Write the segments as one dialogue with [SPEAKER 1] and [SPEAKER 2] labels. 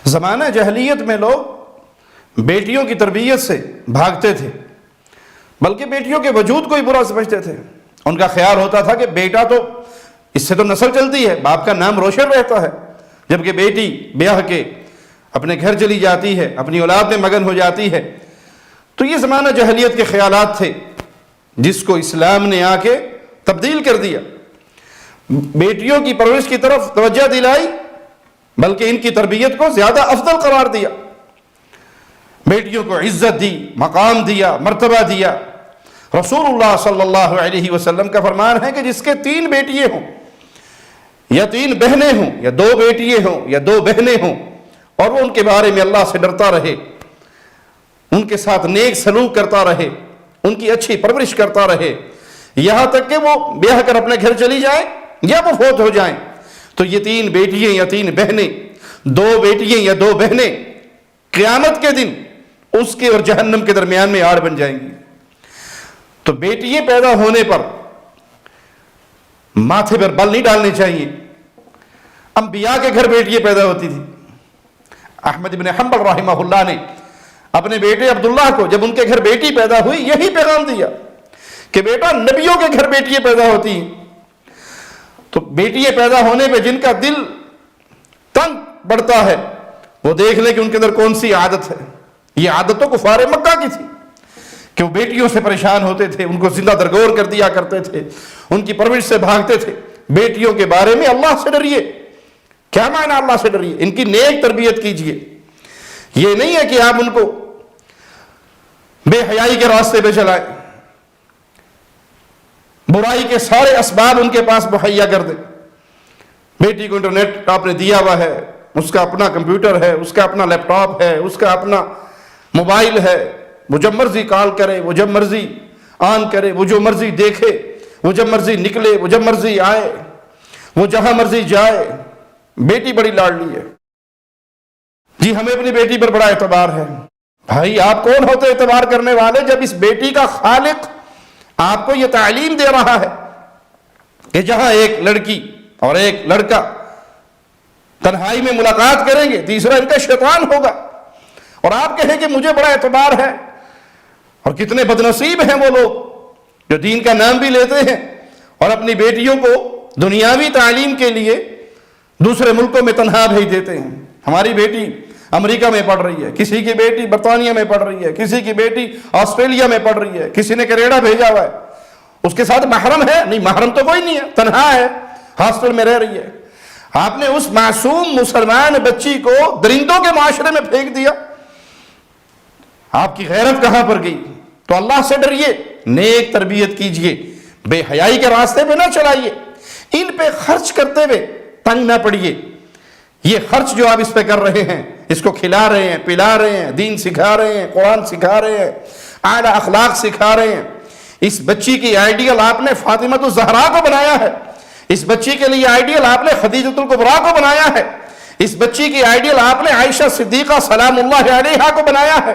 [SPEAKER 1] زمانہ جاہلیت میں لوگ بیٹیوں کی تربیت سے بھاگتے تھے، بلکہ بیٹیوں کے وجود کو ہی برا سمجھتے تھے۔ ان کا خیال ہوتا تھا کہ بیٹا تو اس سے تو نسل چلتی ہے، باپ کا نام روشن رہتا ہے، جبکہ بیٹی بیاہ کے اپنے گھر چلی جاتی ہے، اپنی اولاد میں مگن ہو جاتی ہے۔ تو یہ زمانہ جاہلیت کے خیالات تھے جس کو اسلام نے آ کے تبدیل کر دیا، بیٹیوں کی پرورش کی طرف توجہ دلائی، بلکہ ان کی تربیت کو زیادہ افضل قرار دیا، بیٹیوں کو عزت دی، مقام دیا، مرتبہ دیا۔ رسول اللہ صلی اللہ علیہ وسلم کا فرمان ہے کہ جس کے 3 بیٹیاں ہوں یا 3 بہنیں ہوں یا 2 بیٹیاں ہوں یا 2 بہنیں ہوں، اور وہ ان کے بارے میں اللہ سے ڈرتا رہے، ان کے ساتھ نیک سلوک کرتا رہے، ان کی اچھی پرورش کرتا رہے، یہاں تک کہ وہ بیاہ کر اپنے گھر چلی جائیں یا وہ فوت ہو جائیں، تو یہ 3 بیٹیاں یا 3 بہنیں، 2 بیٹیاں یا 2 بہنیں قیامت کے دن اس کے اور جہنم کے درمیان میں آڑ بن جائیں گی۔ تو بیٹیاں پیدا ہونے پر ماتھے پر بل نہیں ڈالنے چاہیے۔ انبیاء کے گھر بیٹیاں پیدا ہوتی تھی۔ احمد بن حنبل رحمہ اللہ نے اپنے بیٹے عبداللہ کو جب ان کے گھر بیٹی پیدا ہوئی یہی پیغام دیا کہ بیٹا نبیوں کے گھر بیٹیاں پیدا ہوتی ہیں۔ تو بیٹیاں پیدا ہونے پہ جن کا دل تنگ بڑھتا ہے وہ دیکھ لے کہ ان کے اندر کون سی عادت ہے۔ یہ عادت تو کفار مکہ کی تھی کہ وہ بیٹیوں سے پریشان ہوتے تھے، ان کو زندہ درگور کر دیا کرتے تھے، ان کی پرورش سے بھاگتے تھے۔ بیٹیوں کے بارے میں اللہ سے ڈریے۔ کیا معنی اللہ سے ڈریے؟ ان کی نیک تربیت کیجئے۔ یہ نہیں ہے کہ آپ ان کو بے حیائی کے راستے پہ چلائیں، برائی کے سارے اسباب ان کے پاس مہیا کر دیں۔ بیٹی کو انٹرنیٹ آپ نے دیا ہوا ہے، اس کا اپنا کمپیوٹر ہے، اس کا اپنا لیپ ٹاپ ہے، اس کا اپنا موبائل ہے، وہ جب مرضی کال کرے، وہ جب مرضی آن کرے، وہ جو مرضی دیکھے، وہ جب مرضی نکلے، وہ جب مرضی آئے، وہ جہاں مرضی جائے۔ بیٹی بڑی لاڈلی ہے جی، ہمیں اپنی بیٹی پر بڑا اعتبار ہے۔ بھائی آپ کون ہوتے اعتبار کرنے والے جب اس بیٹی کا خالق آپ کو یہ تعلیم دے رہا ہے کہ جہاں ایک لڑکی اور ایک لڑکا تنہائی میں ملاقات کریں گے، تیسرا ان کا شیطان ہوگا، اور آپ کہیں کہ مجھے بڑا اعتبار ہے۔ اور کتنے بدنصیب ہیں وہ لوگ جو دین کا نام بھی لیتے ہیں اور اپنی بیٹیوں کو دنیاوی تعلیم کے لیے دوسرے ملکوں میں تنہا بھیج دیتے ہیں۔ ہماری بیٹی امریکہ میں پڑھ رہی ہے، کسی کی بیٹی برطانیہ میں پڑھ رہی ہے، کسی کی بیٹی آسٹریلیا میں پڑھ رہی ہے، کسی نے کینیڈا بھیجا ہوا ہے۔ اس کے ساتھ محرم ہے؟ نہیں، محرم تو کوئی نہیں ہے، تنہا ہے، ہاسٹل میں رہ رہی ہے۔ آپ نے اس معصوم مسلمان بچی کو درندوں کے معاشرے میں پھینک دیا، آپ کی غیرت کہاں پر گئی؟ تو اللہ سے ڈریے، نیک تربیت کیجئے، بے حیائی کے راستے پہ نہ چلائیے، ان پہ خرچ کرتے ہوئے تنگ نہ پڑیے۔ یہ خرچ جو آپ اس پہ کر رہے ہیں، اس کو کھلا رہے ہیں، پلا رہے ہیں، دین سکھا رہے ہیں، قرآن سکھا رہے ہیں، اعلیٰ اخلاق سکھا رہے ہیں۔ اس بچی کی آئیڈیل آپ نے فاطمہ الزہرا کو بنایا ہے، اس بچی کے لیے آئیڈیل آپ نے خدیجۃ الکبریٰ کو بنایا ہے، اس بچی کی آئیڈیل آپ نے عائشہ صدیقہ سلام اللہ علیہا کو بنایا ہے۔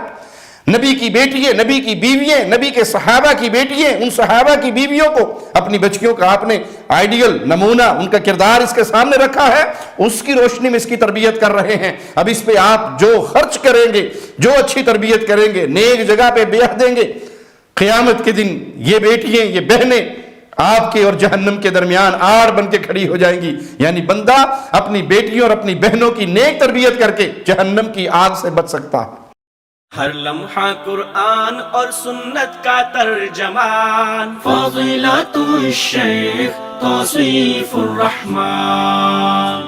[SPEAKER 1] نبی کی بیٹیاں، نبی کی بیویاں، نبی کے صحابہ کی بیٹیاں، ان صحابہ کی بیویوں کو اپنی بچیوں کا آپ نے آئیڈیل نمونہ، ان کا کردار اس کے سامنے رکھا ہے، اس کی روشنی میں اس کی تربیت کر رہے ہیں۔ اب اس پہ آپ جو خرچ کریں گے، جو اچھی تربیت کریں گے، نیک جگہ پہ بیعت دیں گے، قیامت کے دن یہ بیٹیاں، یہ بہنیں آپ کے اور جہنم کے درمیان آڑ بن کے کھڑی ہو جائیں گی۔ یعنی بندہ اپنی بیٹیوں اور اپنی بہنوں کی نیک تربیت کر کے جہنم کی آگ سے بچ سکتا ہے۔
[SPEAKER 2] ہر لمحہ قرآن اور سنت کا ترجمان، فضیلت الشیخ توصیف الرحمان۔